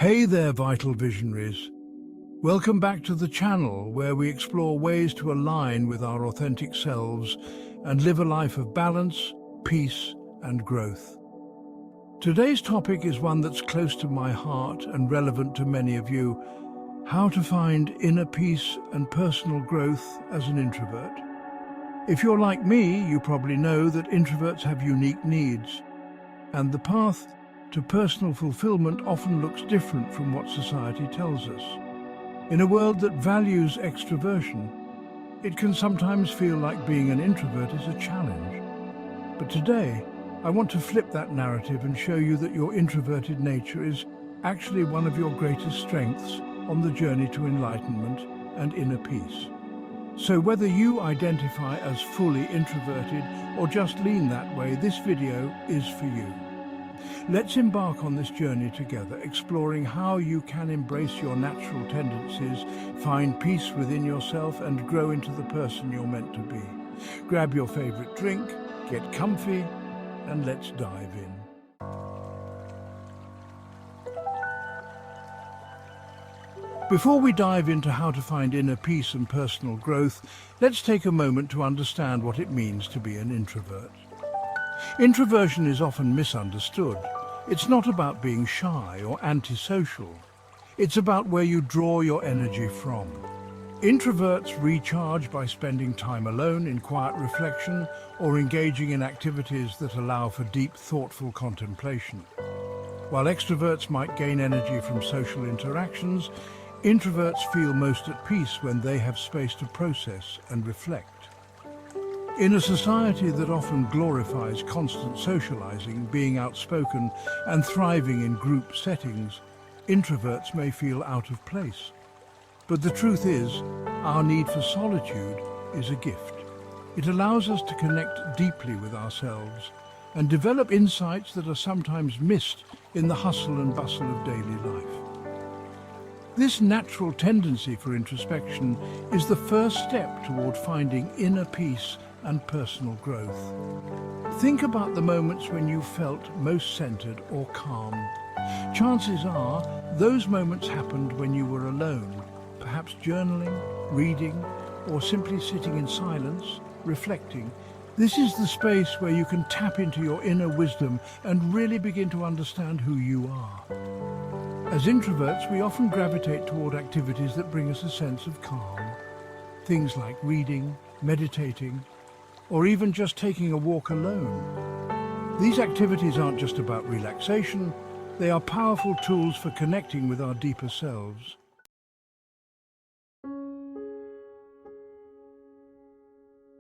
Hey there, vital visionaries. Welcome back to the channel where we explore ways to align with our authentic selves and live a life of balance, peace, and growth. Today's topic is one that's close to my heart and relevant to many of you: how to find inner peace and personal growth as an introvert. If you're like me, you probably know that introverts have unique needs, and the path to personal fulfillment often looks different from what society tells us. In a world that values extroversion, it can sometimes feel like being an introvert is a challenge. But today, I want to flip that narrative and show you that your introverted nature is actually one of your greatest strengths on the journey to enlightenment and inner peace. So whether you identify as fully introverted or just lean that way, this video is for you. Let's embark on this journey together, exploring how you can embrace your natural tendencies, find peace within yourself, and grow into the person you're meant to be. Grab your favorite drink, get comfy, and let's dive in. Before we dive into how to find inner peace and personal growth, let's take a moment to understand what it means to be an introvert. Introversion is often misunderstood. It's not about being shy or antisocial. It's about where you draw your energy from. Introverts recharge by spending time alone in quiet reflection or engaging in activities that allow for deep, thoughtful contemplation. While extroverts might gain energy from social interactions, introverts feel most at peace when they have space to process and reflect. In a society that often glorifies constant socializing, being outspoken, and thriving in group settings, introverts may feel out of place. But the truth is, our need for solitude is a gift. It allows us to connect deeply with ourselves and develop insights that are sometimes missed in the hustle and bustle of daily life. This natural tendency for introspection is the first step toward finding inner peace and personal growth. Think about the moments when you felt most centered or calm. Chances are those moments happened when you were alone, perhaps journaling, reading, or simply sitting in silence, reflecting. This is the space where you can tap into your inner wisdom and really begin to understand who you are. As introverts, we often gravitate toward activities that bring us a sense of calm. Things like reading, meditating, or even just taking a walk alone. These activities aren't just about relaxation, they are powerful tools for connecting with our deeper selves.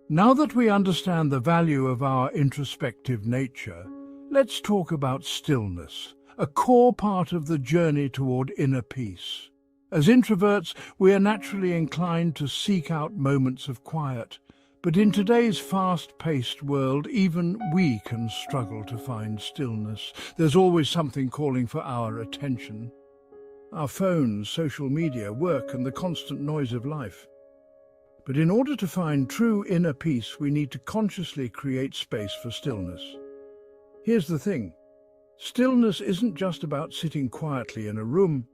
Now that we understand the value of our introspective nature, let's talk about stillness, a core part of the journey toward inner peace. As introverts, we are naturally inclined to seek out moments of quiet, but in today's fast-paced world, even we can struggle to find stillness. There's always something calling for our attention. Our phones, social media, work, and the constant noise of life. But in order to find true inner peace, we need to consciously create space for stillness. Here's the thing. Stillness isn't just about sitting quietly in a room.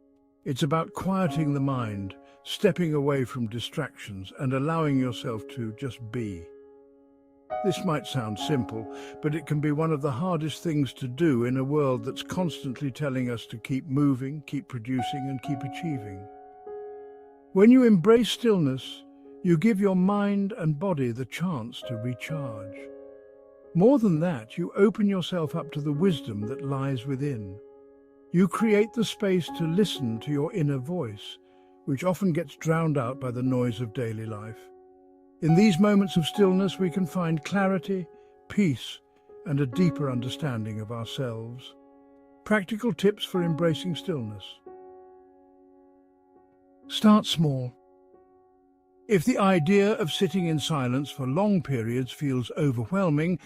It's about quieting the mind, stepping away from distractions, and allowing yourself to just be. This might sound simple, but it can be one of the hardest things to do in a world that's constantly telling us to keep moving, keep producing, and keep achieving. When you embrace stillness, you give your mind and body the chance to recharge. More than that, you open yourself up to the wisdom that lies within. You create the space to listen to your inner voice, which often gets drowned out by the noise of daily life. In these moments of stillness, we can find clarity, peace, and a deeper understanding of ourselves. Practical tips for embracing stillness. Start small. If the idea of sitting in silence for long periods feels overwhelming,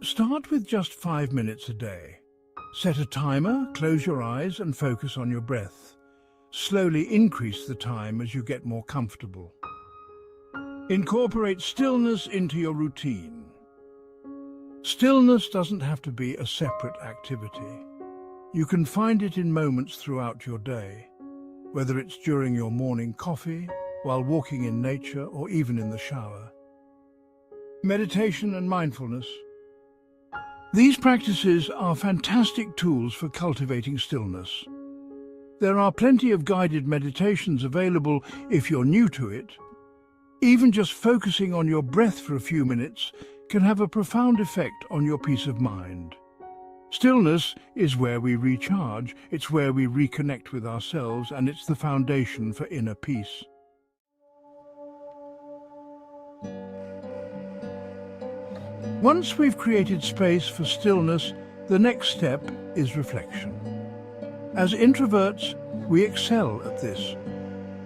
start with just 5 minutes a day. Set a timer, close your eyes, and focus on your breath. Slowly increase the time as you get more comfortable. Incorporate stillness into your routine. Stillness doesn't have to be a separate activity. You can find it in moments throughout your day, whether it's during your morning coffee, while walking in nature, or even in the shower. Meditation and mindfulness. These practices are fantastic tools for cultivating stillness. There are plenty of guided meditations available if you're new to it. Even just focusing on your breath for a few minutes can have a profound effect on your peace of mind. Stillness is where we recharge, it's where we reconnect with ourselves, and it's the foundation for inner peace. Once we've created space for stillness, the next step is reflection. As introverts, we excel at this.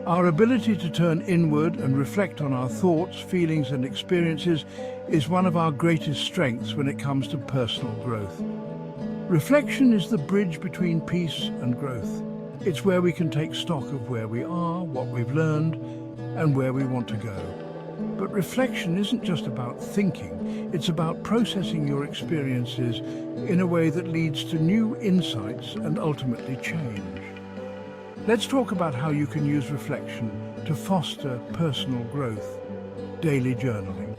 Our ability to turn inward and reflect on our thoughts, feelings, and experiences is one of our greatest strengths when it comes to personal growth. Reflection is the bridge between peace and growth. It's where we can take stock of where we are, what we've learned, and where we want to go. But reflection isn't just about thinking, it's about processing your experiences in a way that leads to new insights and ultimately change. Let's talk about how you can use reflection to foster personal growth. Daily journaling.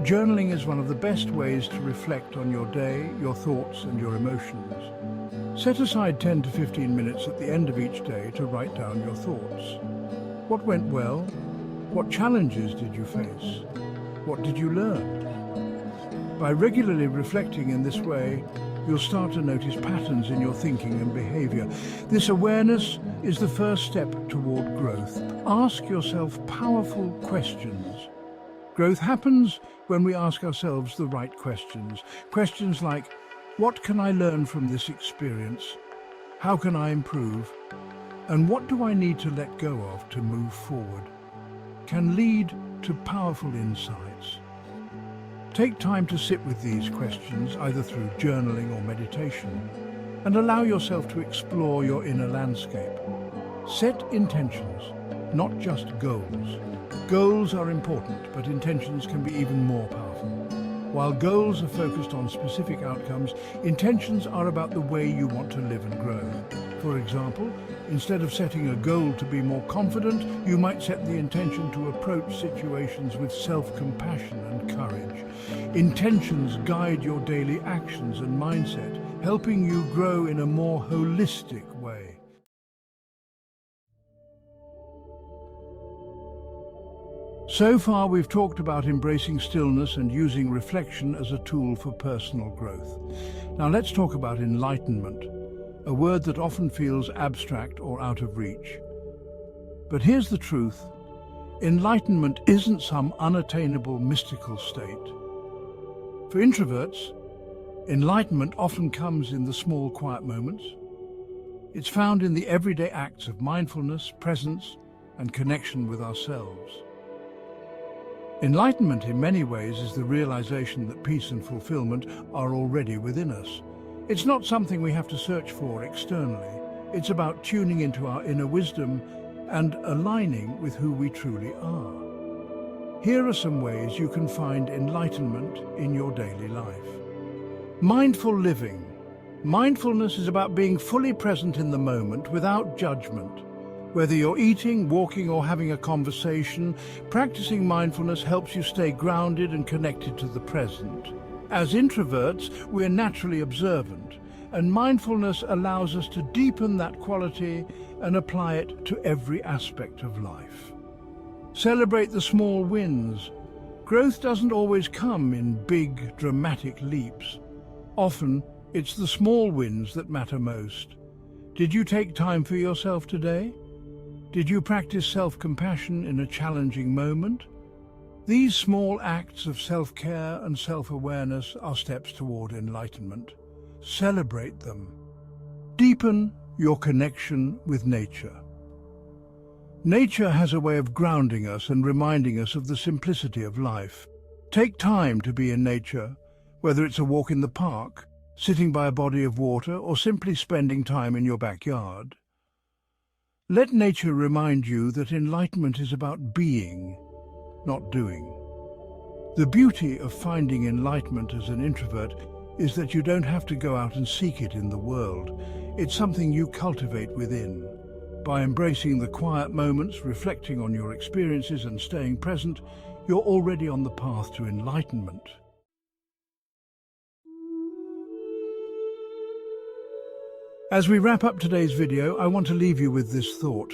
Journaling is one of the best ways to reflect on your day, your thoughts, and your emotions. Set aside 10 to 15 minutes at the end of each day to write down your thoughts. What went well? What challenges did you face? What did you learn? By regularly reflecting in this way, you'll start to notice patterns in your thinking and behavior. This awareness is the first step toward growth. Ask yourself powerful questions. Growth happens when we ask ourselves the right questions. Questions like, what can I learn from this experience? How can I improve? And what do I need to let go of to move forward? Can lead to powerful insights. Take time to sit with these questions, either through journaling or meditation, and allow yourself to explore your inner landscape. Set intentions, not just goals. Goals are important, but intentions can be even more powerful. While goals are focused on specific outcomes, intentions are about the way you want to live and grow. For example, instead of setting a goal to be more confident, you might set the intention to approach situations with self-compassion and courage. Intentions guide your daily actions and mindset, helping you grow in a more holistic way. So far, we've talked about embracing stillness and using reflection as a tool for personal growth. Now let's talk about enlightenment, a word that often feels abstract or out of reach. But here's the truth. Enlightenment isn't some unattainable mystical state. For introverts, enlightenment often comes in the small, quiet moments. It's found in the everyday acts of mindfulness, presence, and connection with ourselves. Enlightenment in many ways is the realization that peace and fulfillment are already within us. It's not something we have to search for externally. It's about tuning into our inner wisdom and aligning with who we truly are. Here are some ways you can find enlightenment in your daily life. Mindful living. Mindfulness is about being fully present in the moment without judgment. Whether you're eating, walking, or having a conversation, practicing mindfulness helps you stay grounded and connected to the present. As introverts, we're naturally observant, and mindfulness allows us to deepen that quality and apply it to every aspect of life. Celebrate the small wins. Growth doesn't always come in big, dramatic leaps. Often, it's the small wins that matter most. Did you take time for yourself today? Did you practice self-compassion in a challenging moment? These small acts of self-care and self-awareness are steps toward enlightenment. Celebrate them. Deepen your connection with nature. Nature has a way of grounding us and reminding us of the simplicity of life. Take time to be in nature, whether it's a walk in the park, sitting by a body of water, or simply spending time in your backyard. Let nature remind you that enlightenment is about being, not doing. The beauty of finding enlightenment as an introvert is that you don't have to go out and seek it in the world. It's something you cultivate within. By embracing the quiet moments, reflecting on your experiences and staying present, you're already on the path to enlightenment. As we wrap up today's video, I want to leave you with this thought.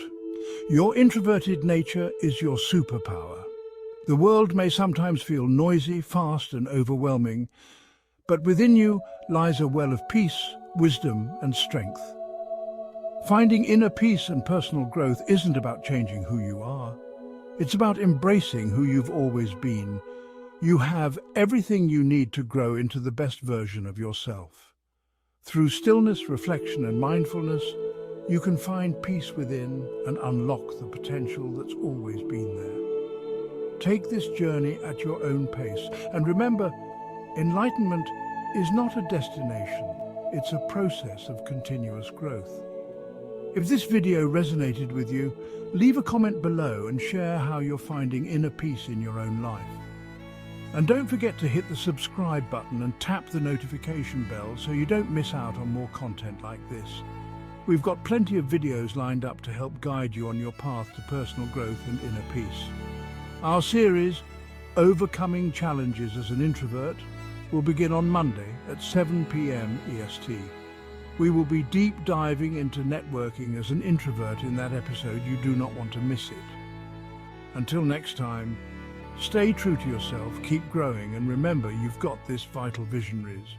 Your introverted nature is your superpower. The world may sometimes feel noisy, fast, and overwhelming, but within you lies a well of peace, wisdom, and strength. Finding inner peace and personal growth isn't about changing who you are. It's about embracing who you've always been. You have everything you need to grow into the best version of yourself. Through stillness, reflection, and mindfulness, you can find peace within and unlock the potential that's always been there. Take this journey at your own pace, and remember, enlightenment is not a destination, it's a process of continuous growth. If this video resonated with you, leave a comment below and share how you're finding inner peace in your own life. And don't forget to hit the subscribe button and tap the notification bell so you don't miss out on more content like this. We've got plenty of videos lined up to help guide you on your path to personal growth and inner peace. Our series, Overcoming Challenges as an Introvert, will begin on Monday at 7 p.m. EST. We will be deep diving into networking as an introvert in that episode. You do not want to miss it. Until next time, stay true to yourself, keep growing, and remember, you've got this, vital visionaries.